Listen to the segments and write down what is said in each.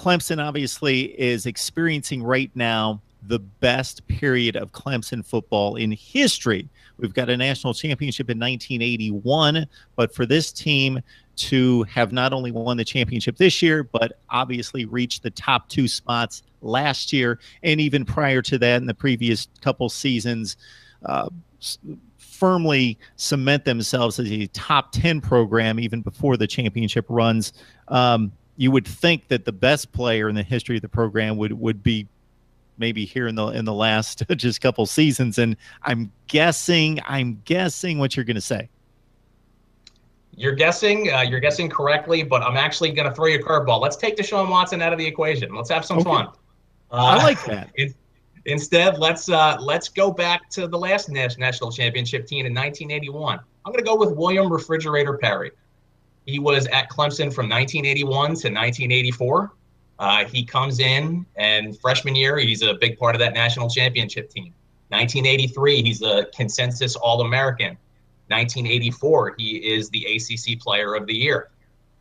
Clemson obviously is experiencing right now the best period of Clemson football in history. We've got a national championship in 1981, but for this team to have not only won the championship this year, but obviously reached the top 2 spots last year, and even prior to that in the previous couple seasons, firmly cement themselves as a top 10 program even before the championship runs. You would think that the best player in the history of the program would be maybe here in the last just couple seasons, and I'm guessing what you're going to say. You're guessing correctly, but I'm actually going to throw you a curveball. Let's take Deshaun Watson out of the equation. Let's have some fun. I like that. Instead, let's go back to the last national championship team in 1981. I'm going to go with William Refrigerator Perry. He was at Clemson from 1981 to 1984. He comes in, and freshman year, he's a big part of that national championship team. 1983, he's a consensus All-American. 1984, he is the ACC Player of the Year.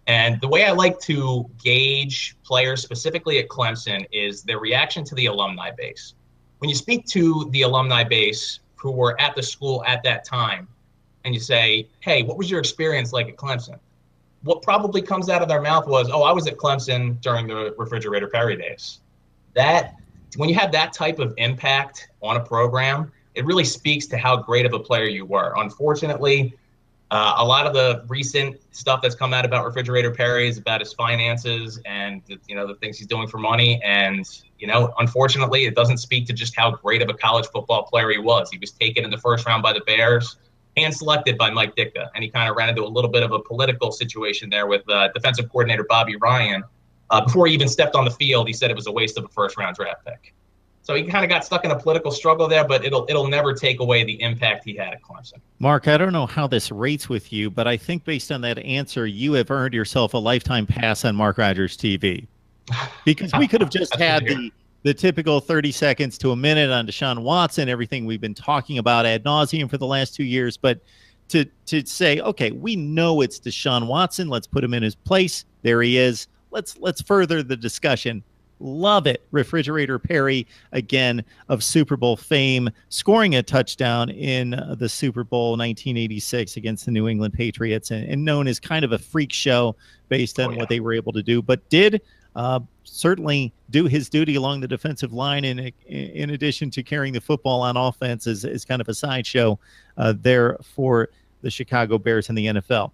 And the way I like to gauge players specifically at Clemson is their reaction to the alumni base. When you speak to the alumni base who were at the school at that time, and you say, hey, what was your experience like at Clemson? What probably comes out of their mouth was, oh, I was at Clemson during the Refrigerator Perry days. That, when you have that type of impact on a program, it really speaks to how great of a player you were. Unfortunately, a lot of the recent stuff that's come out about Refrigerator Perry is about his finances and the things he's doing for money. And unfortunately, it doesn't speak to just how great of a college football player he was. He was taken in the first round by the Bears, hand selected by Mike Ditka, and he kind of ran into a little bit of a political situation there with defensive coordinator Bobby Ryan. Before he even stepped on the field, he said it was a waste of a first-round draft pick. So he kind of got stuck in a political struggle there, but it'll never take away the impact he had at Clemson. Mark, I don't know how this rates with you, but I think based on that answer, you have earned yourself a lifetime pass on Mark Rogers TV. Because we could have just had the typical 30 seconds to a minute on Deshaun Watson, everything we've been talking about ad nauseum for the last 2 years. But to say, okay, we know it's Deshaun Watson. Let's put him in his place. There he is. Let's further the discussion. Love it. Refrigerator Perry, again, of Super Bowl fame, scoring a touchdown in the Super Bowl 1986 against the New England Patriots, and known as kind of a freak show based on what they were able to do, but did certainly do his duty along the defensive line in addition to carrying the football on offense as kind of a sideshow there for the Chicago Bears in the NFL.